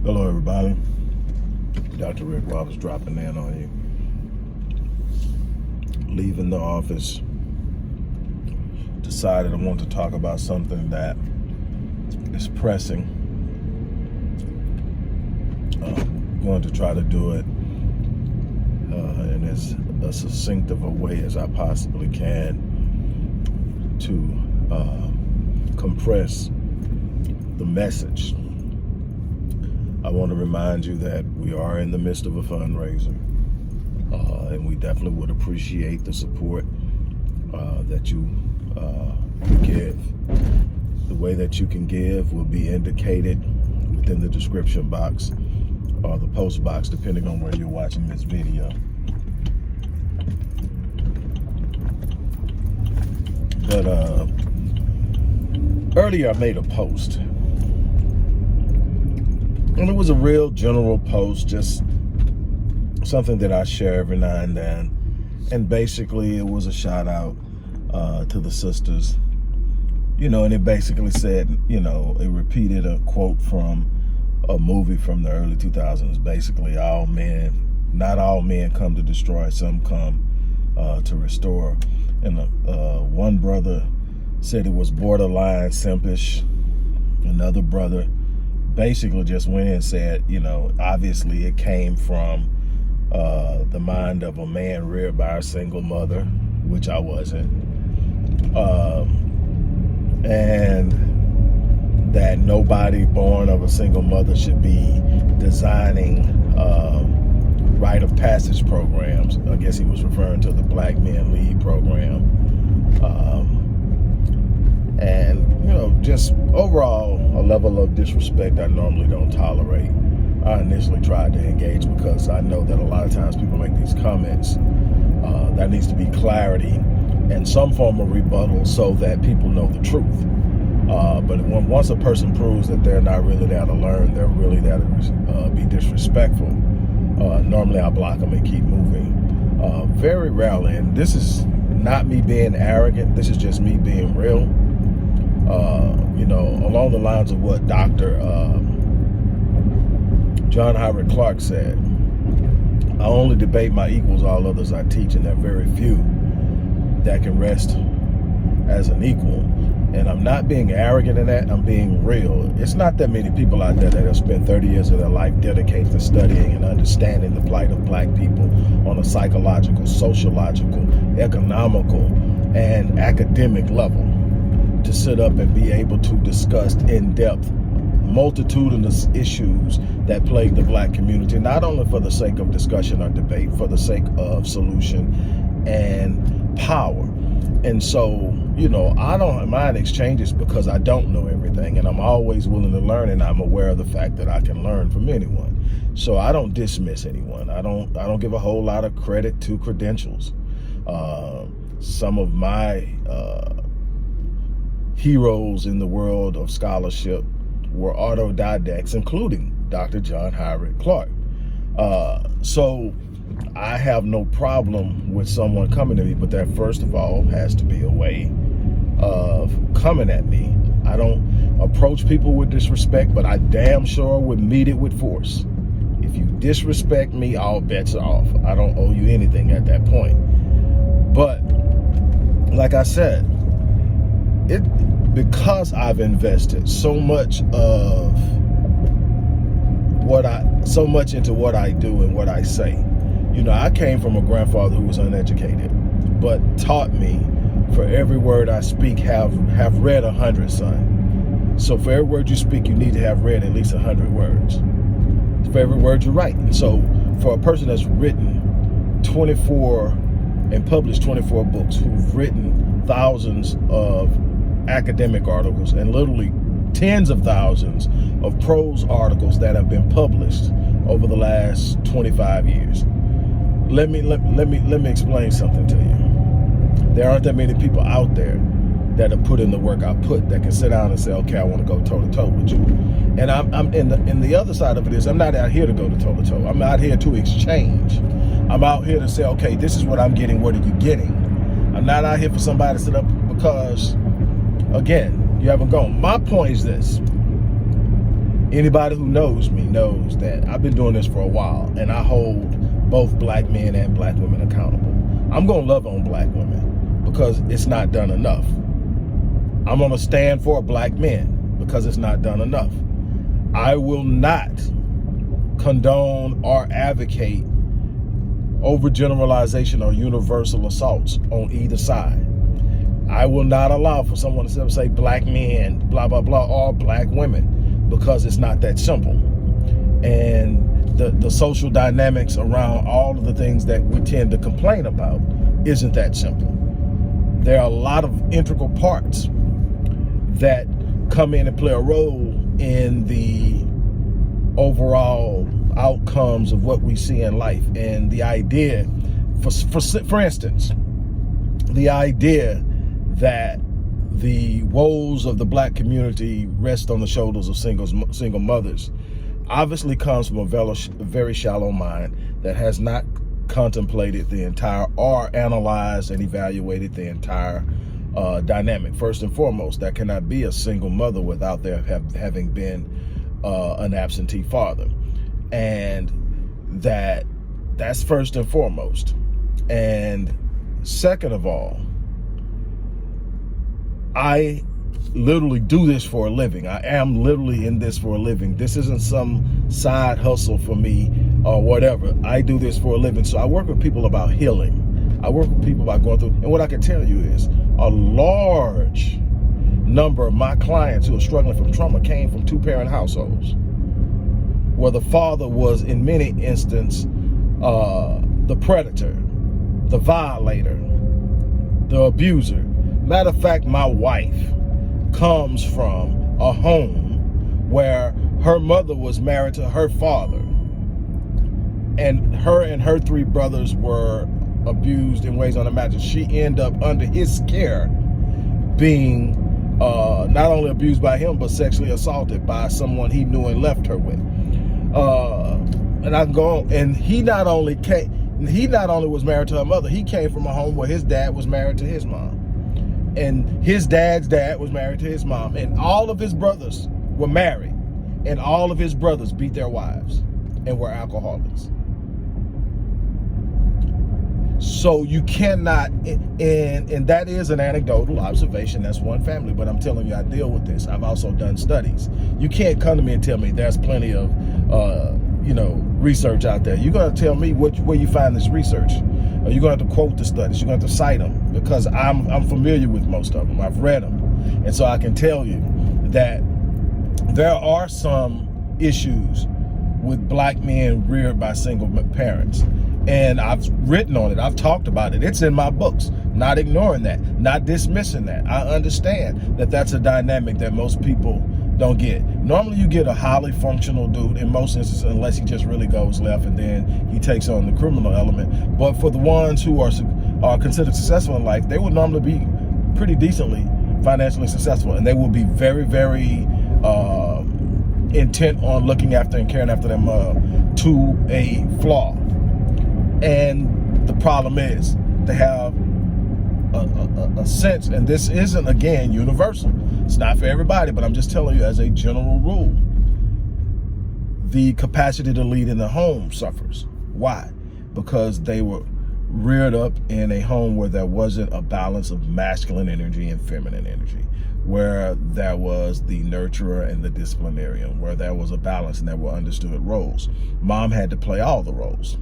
Hello, everybody. Dr. Rick Wallace dropping in on you. Leaving the office, decided I want to talk about something that is pressing. I'm going to try to do it in as succinct of a way as I possibly can to compress the message. I want to remind you that we are in the midst of a fundraiser, and we definitely would appreciate the support that you give. The way that you can give will be indicated within the description box or the post box, depending on where you're watching this video. But earlier I made a post, and it was a real general post, just something that I share every now and then. And basically it was a shout out to the sisters, and it basically said, it repeated a quote from a movie from the early 2000s. Basically, not all men come to destroy, some come to restore. And one brother said it was borderline simpish. Another brother basically just went in and said, obviously it came from the mind of a man reared by a single mother, which I wasn't, and that nobody born of a single mother should be designing rite of passage programs. I guess he was referring to the Black Men Lead program. And, just overall, a level of disrespect I normally don't tolerate. I initially tried to engage because I know that a lot of times people make these comments. There needs to be clarity and some form of rebuttal so that people know the truth. But once a person proves that they're not really there to learn, they're really there to be disrespectful, normally I block them and keep moving. Very rarely, and this is not me being arrogant, this is just me being real. Along the lines of what Dr. John Howard Clark said, I only debate my equals, all others I teach, and there are very few that can rest as an equal. And I'm not being arrogant in that, I'm being real. It's not that many people out there that have spent 30 years of their life dedicated to studying and understanding the plight of Black people on a psychological, sociological, economical, and academic level, to sit up and be able to discuss in depth multitudinous issues that plague the Black community, not only for the sake of discussion or debate, for the sake of solution and power. And so, I don't mind exchanges because I don't know everything, and I'm always willing to learn, and I'm aware of the fact that I can learn from anyone. So I don't dismiss anyone. I don't give a whole lot of credit to credentials. Some of my heroes in the world of scholarship were autodidacts, including Dr. John Howard Clark. So I have no problem with someone coming to me, but there first of all has to be a way of coming at me. I don't approach people with disrespect, but I damn sure would meet it with force. If you disrespect me, all bets are off. I don't owe you anything at that point. But like I said, because I've invested so much into what I do and what I say. I came from a grandfather who was uneducated, but taught me, for every word I speak, have read 100, son. So for every word you speak, you need to have read at least 100 words. For every word you write. And so for a person that's written 24 and published 24 books, who've written thousands of academic articles and literally tens of thousands of prose articles that have been published over the last 25 years. Let me explain something to you. There aren't that many people out there that have put in the work I put that can sit down and say, okay, I want to go toe to toe with you. And I'm in the other side of it is I'm not out here to go to toe to toe. I'm out here to exchange. I'm out here to say, okay, this is what I'm getting. What are you getting? I'm not out here for somebody to sit up because, again, you haven't gone. My point is this. Anybody who knows me knows that I've been doing this for a while, and I hold both black men and black women accountable. I'm going to love on black women because it's not done enough. I'm going to stand for black men because it's not done enough. I will not condone or advocate overgeneralization or universal assaults on either side. I will not allow for someone to say black men, blah, blah, blah, or black women, because it's not that simple. And the social dynamics around all of the things that we tend to complain about isn't that simple. There are a lot of integral parts that come in and play a role in the overall outcomes of what we see in life. And the idea, for instance, the idea that the woes of the black community rest on the shoulders of single mothers obviously comes from a very shallow mind that has not contemplated the entire or analyzed and evaluated the entire dynamic. First and foremost, there cannot be a single mother without there having been an absentee father, and that's first and foremost. And second of all, I literally do this for a living. I am literally in this for a living. This isn't some side hustle for me or whatever. I do this for a living. So I work with people about healing. I work with people about going through, and what I can tell you is a large number of my clients who are struggling from trauma came from two-parent households, where the father was, in many instances, the predator, the violator, the abuser. Matter of fact, my wife comes from a home where her mother was married to her father, and her three brothers were abused in ways unimagined. She ended up under his care, being not only abused by him, but sexually assaulted by someone he knew and left her with. And I go on, and he not only was married to her mother, he came from a home where his dad was married to his mom, and his dad's dad was married to his mom, and all of his brothers were married, and all of his brothers beat their wives and were alcoholics. So you cannot, and that is an anecdotal observation. That's one family, but I'm telling you, I deal with this. I've also done studies. You can't come to me and tell me there's plenty of, research out there. You're going to tell me where you find this research. You're going to have to quote the studies. You're going to have to cite them, because I'm familiar with most of them. I've read them. And so I can tell you that there are some issues with black men reared by single parents. And I've written on it. I've talked about it. It's in my books. Not ignoring that, not dismissing that. I understand that that's a dynamic that most people don't get. Normally you get a highly functional dude in most instances, unless he just really goes left and then he takes on the criminal element. But for the ones who are considered successful in life, they would normally be pretty decently financially successful, and they will be very, very intent on looking after and caring after them to a flaw. And the problem is they have a sense, and this isn't, again, universal. It's not for everybody, but I'm just telling you as a general rule, the capacity to lead in the home suffers. Why? Because they were reared up in a home where there wasn't a balance of masculine energy and feminine energy, where there was the nurturer and the disciplinarian, where there was a balance and there were understood roles. Mom had to play all the roles.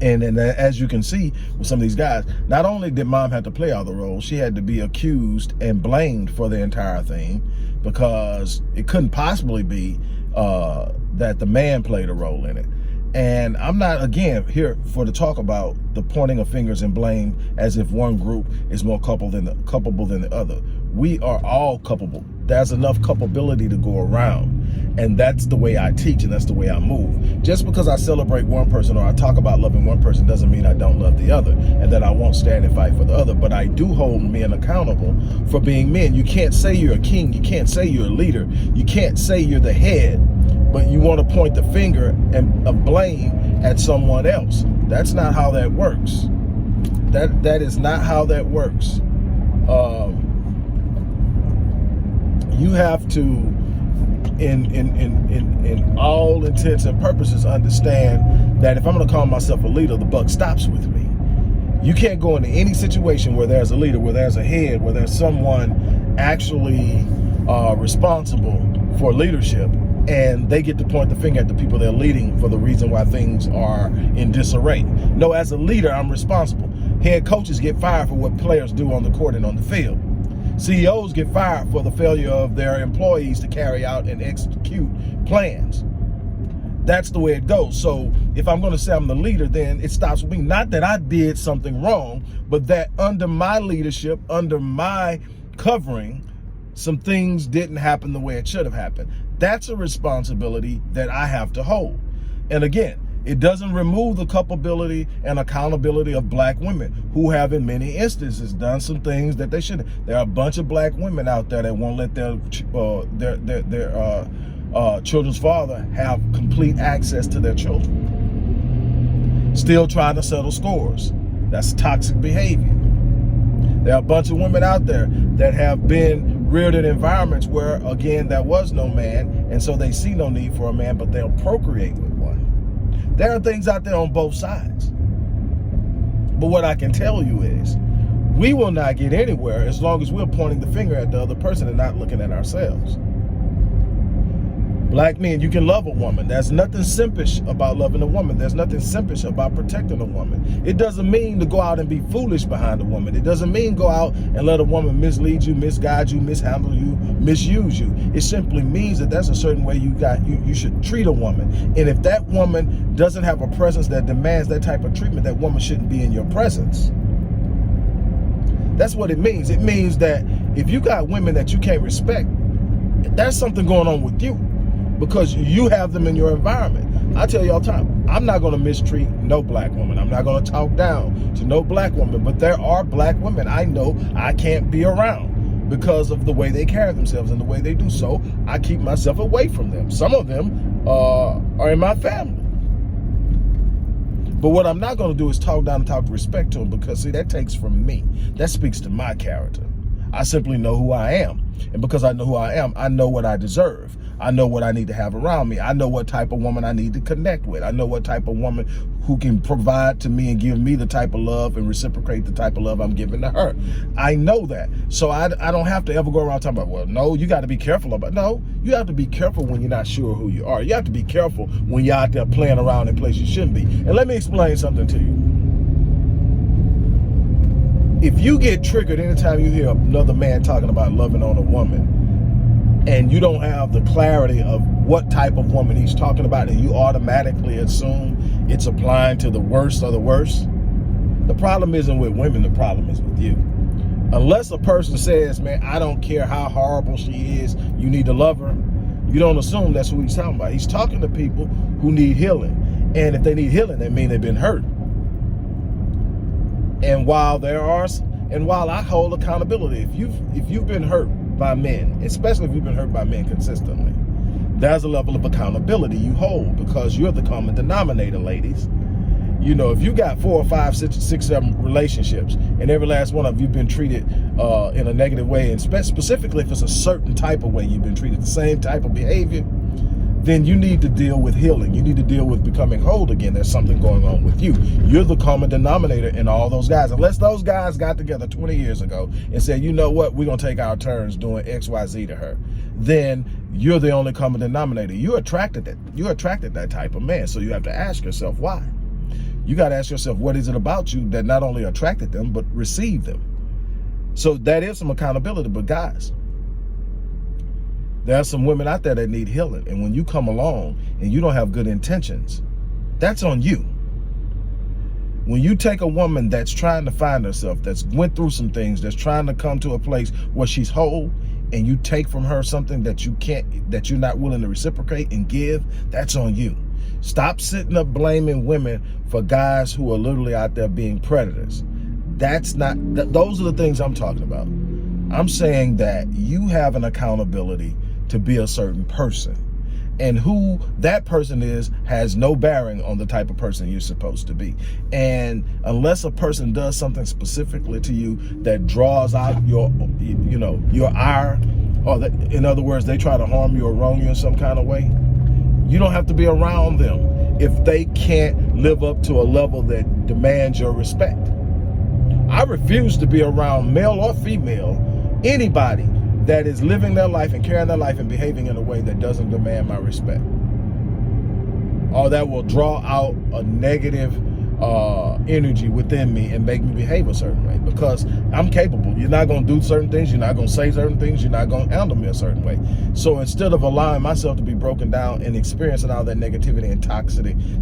And as you can see with some of these guys, not only did mom have to play all the roles, she had to be accused and blamed for the entire thing, because it couldn't possibly be that the man played a role in it. And I'm not, again, here to talk about the pointing of fingers and blame as if one group is more culpable than the other. We are all culpable. There's enough culpability to go around. And that's the way I teach, and that's the way I move. Just because I celebrate one person or I talk about loving one person doesn't mean I don't love the other, and that I won't stand and fight for the other. But I do hold men accountable for being men. You can't say you're a king. You can't say you're a leader. You can't say you're the head, but you want to point the finger and of blame at someone else. That's not how that works. That is not how that works. You have to in all intents and purposes, understand that if I'm going to call myself a leader, the buck stops with me. You can't go into any situation where there's a leader, where there's a head, where there's someone actually responsible for leadership, and they get to point the finger at the people they're leading for the reason why things are in disarray. No, as a leader, I'm responsible. Head coaches get fired for what players do on the court and on the field. CEOs get fired for the failure of their employees to carry out and execute plans. That's the way it goes. So if I'm going to say I'm the leader, then it stops with me. Not that I did something wrong, but that under my leadership, under my covering, some things didn't happen the way it should have happened. That's a responsibility that I have to hold. And again, it doesn't remove the culpability and accountability of black women who have in many instances done some things that they shouldn't. There are a bunch of black women out there that won't let their children's father have complete access to their children. Still trying to settle scores. That's toxic behavior. There are a bunch of women out there that have been reared in environments where, again, there was no man, and so they see no need for a man, but they'll procreate with one. There are things out there on both sides. But what I can tell you is, we will not get anywhere as long as we're pointing the finger at the other person and not looking at ourselves. Black men, you can love a woman. There's nothing simpish about loving a woman. There's nothing simpish about protecting a woman. It doesn't mean to go out and be foolish behind a woman. It doesn't mean go out and let a woman mislead you, misguide you, mishandle you, misuse you. It simply means that there's a certain way you should treat a woman. And if that woman doesn't have a presence that demands that type of treatment, that woman shouldn't be in your presence. That's what it means. It means that if you got women that you can't respect, there's something going on with you, because you have them in your environment. I tell you all the time, I'm not going to mistreat no black woman. I'm not going to talk down to no black woman, but there are black women I know I can't be around because of the way they carry themselves and the way they do so. I keep myself away from them. Some of them are in my family. But what I'm not going to do is talk down and talk respect to them, because see, that takes from me. That speaks to my character. I simply know who I am. And because I know who I am, I know what I deserve. I know what I need to have around me. I know what type of woman I need to connect with. I know what type of woman who can provide to me and give me the type of love and reciprocate the type of love I'm giving to her. I know that. So I don't have to ever go around talking about, well, no, you got to be careful about. No, you have to be careful when you're not sure who you are. You have to be careful when you're out there playing around in places you shouldn't be. And let me explain something to you. If you get triggered anytime you hear another man talking about loving on a woman, and you don't have the clarity of what type of woman he's talking about, and you automatically assume it's applying to the worst of the worst, the problem isn't with women, the problem is with you. Unless a person says, man, I don't care how horrible she is, you need to love her, you don't assume that's who he's talking about. He's talking to people who need healing. And if they need healing, that means they've been hurt. And while I hold accountability, if you've been hurt by men, especially if you've been hurt by men consistently, there's a level of accountability you hold, because you're the common denominator, ladies. You know, if you got 4 or 5, 6, 7 relationships, and every last one of you've been treated in a negative way, and specifically if it's a certain type of way you've been treated, the same type of behavior, then you need to deal with healing. You need to deal with becoming whole again. There's something going on with you. You're the common denominator in all those guys. Unless those guys got together 20 years ago and said, you know what, we're going to take our turns doing X, Y, Z to her, then you're the only common denominator. You attracted that type of man. So you have to ask yourself why. You got to ask yourself, what is it about you that not only attracted them, but received them? So that is some accountability. But guys, there are some women out there that need healing. And when you come along and you don't have good intentions, that's on you. When you take a woman that's trying to find herself, that's went through some things, that's trying to come to a place where she's whole, and you take from her something that you're not willing to reciprocate and give, that's on you. Stop sitting up blaming women for guys who are literally out there being predators. Those are the things I'm talking about. I'm saying that you have an accountability to be a certain person, and who that person is has no bearing on the type of person you're supposed to be. And unless a person does something specifically to you that draws out your ire, or in other words, they try to harm you or wrong you in some kind of way, you don't have to be around them if they can't live up to a level that demands your respect. I refuse to be around, male or female, anybody that is living their life and carrying their life and behaving in a way that doesn't demand my respect, or that will draw out a negative energy within me and make me behave a certain way, because I'm capable. You're not going to do certain things. You're not going to say certain things. You're not going to handle me a certain way. So instead of allowing myself to be broken down and experiencing all that negativity and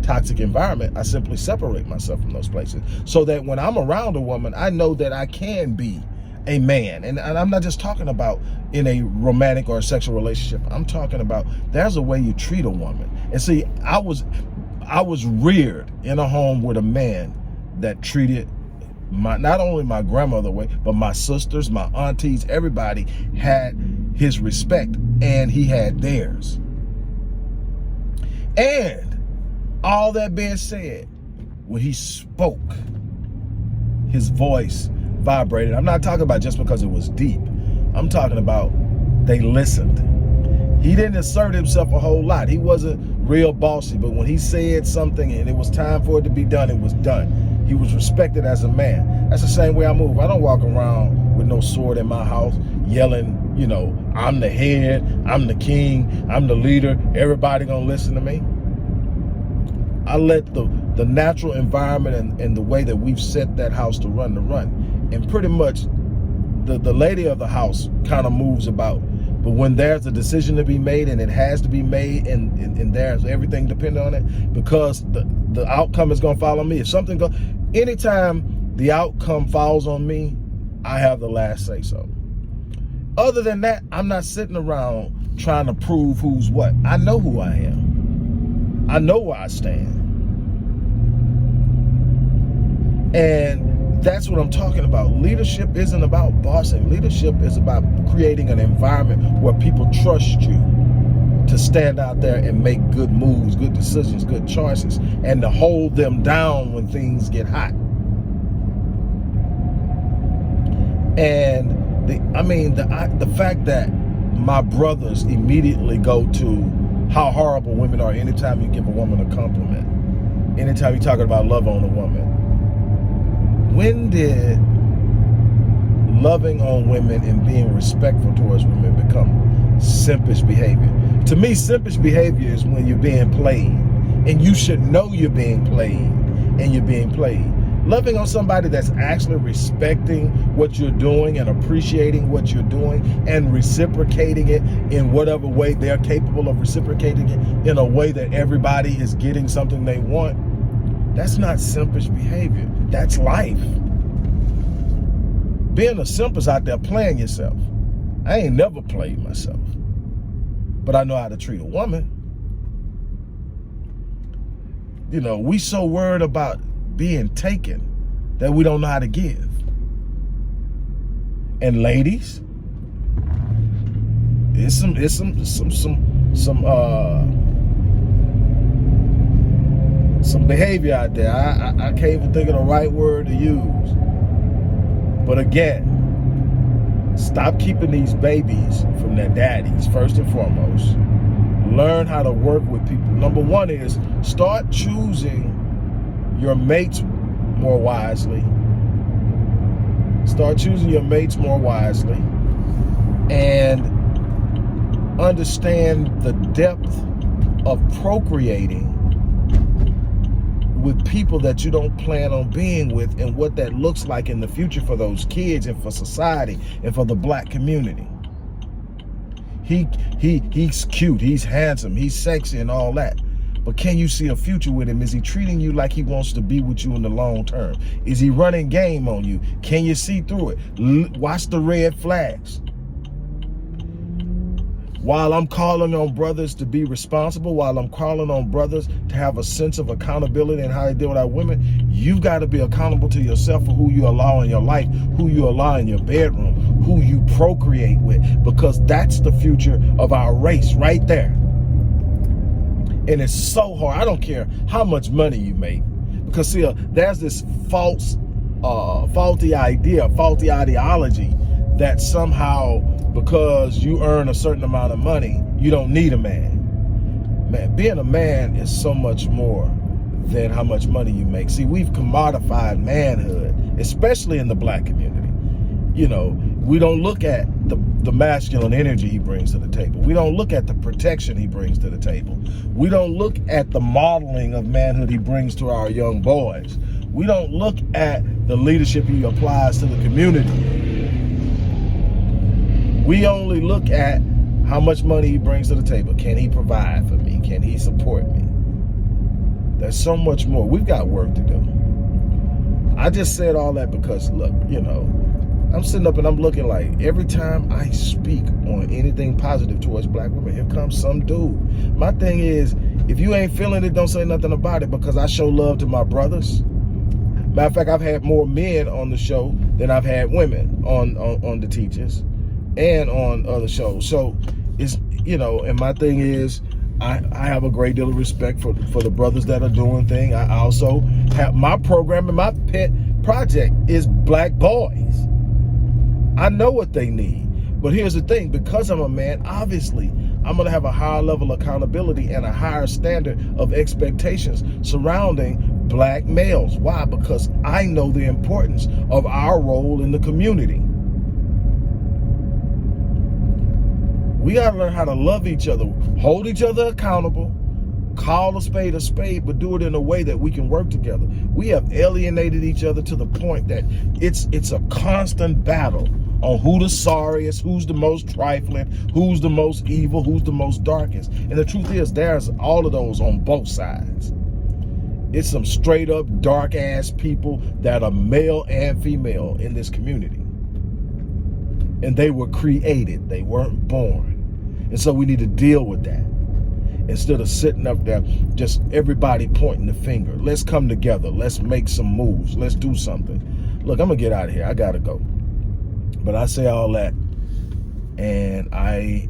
toxic environment, I simply separate myself from those places, so that when I'm around a woman, I know that I can be a man. And I'm not just talking about in a romantic or a sexual relationship. I'm talking about there's a way you treat a woman. And see, I was reared in a home with a man that treated not only my grandmother way, but my sisters, my aunties, everybody had his respect, and he had theirs. And all that being said, when he spoke, his voice vibrated. I'm not talking about just because it was deep. I'm talking about they listened. He didn't assert himself a whole lot. He wasn't real bossy, but when he said something and it was time for it to be done, it was done. He was respected as a man. That's the same way I move. I don't walk around with no sword in my house yelling, you know, I'm the head, I'm the king, I'm the leader, everybody gonna listen to me. I let the natural environment and the way that we've set that house to run. And pretty much the lady of the house kind of moves about. But when there's a decision to be made, and it has to be made, and there's everything dependent on it, because the outcome is going to follow me. If something goes, anytime the outcome falls on me, I have the last say so. Other than that, I'm not sitting around trying to prove who's what. I know who I am. I know where I stand. And that's what I'm talking about. Leadership isn't about bossing. Leadership is about creating an environment where people trust you to stand out there and make good moves, good decisions, good choices, and to hold them down when things get hot. And the fact that my brothers immediately go to how horrible women are anytime you give a woman a compliment, anytime you're talking about love on a woman. When did loving on women and being respectful towards women become simpish behavior? To me, simpish behavior is when you're being played, and you should know you're being played, and you're being played. Loving on somebody that's actually respecting what you're doing and appreciating what you're doing and reciprocating it in whatever way they're capable of reciprocating it, in a way that everybody is getting something they want, that's not simpish behavior. That's life. Being a simp is out there playing yourself. I ain't never played myself, but I know how to treat a woman. You know, we so worried about being taken that we don't know how to give. And ladies, it's some behavior out there. I can't even think of the right word to use. But again, stop keeping these babies from their daddies, first and foremost. Learn how to work with people. Number one is start choosing your mates more wisely. Start choosing your mates more wisely. And understand the depth of procreating with people that you don't plan on being with, and what that looks like in the future for those kids and for society and for the black community. He's cute, he's handsome, he's sexy and all that. But can you see a future with him? Is he treating you like he wants to be with you in the long term? Is he running game on you? Can you see through it? Watch the red flags. While I'm calling on brothers to be responsible, while I'm calling on brothers to have a sense of accountability in how they deal with our women, you've got to be accountable to yourself for who you allow in your life, who you allow in your bedroom, who you procreate with, because that's the future of our race right there. And it's so hard. I don't care how much money you make, because see, there's this faulty idea, faulty ideology that somehow because you earn a certain amount of money, you don't need a man. Man, being a man is so much more than how much money you make. See, we've commodified manhood, especially in the black community. You know, we don't look at the masculine energy he brings to the table. We don't look at the protection he brings to the table. We don't look at the modeling of manhood he brings to our young boys. We don't look at the leadership he applies to the community. We only look at how much money he brings to the table. Can he provide for me? Can he support me? There's so much more. We've got work to do. I just said all that because, look, you know, I'm sitting up and I'm looking like every time I speak on anything positive towards black women, here comes some dude. My thing is, if you ain't feeling it, don't say nothing about it, because I show love to my brothers. Matter of fact, I've had more men on the show than I've had women on the Teachers and on other shows. So it's, you know, and my thing is, I have a great deal of respect for the brothers that are doing things. I also have my program, and my pet project is black boys. I know what they need. But here's the thing, because I'm a man, obviously, I'm gonna have a higher level of accountability and a higher standard of expectations surrounding black males. Why? Because I know the importance of our role in the community. We gotta learn how to love each other, hold each other accountable, call a spade, but do it in a way that we can work together. We have alienated each other to the point that it's a constant battle on who the sorriest, who's the most trifling, who's the most evil, who's the most darkest. And the truth is, there's all of those on both sides. It's some straight up dark ass people that are male and female in this community. And they were created, they weren't born. And so we need to deal with that. Instead of sitting up there, just everybody pointing the finger. Let's come together. Let's make some moves. Let's do something. Look, I'm going to get out of here. I got to go. But I say all that, and I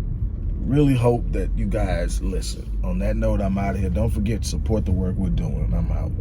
really hope that you guys listen. On that note, I'm out of here. Don't forget to support the work we're doing. I'm out.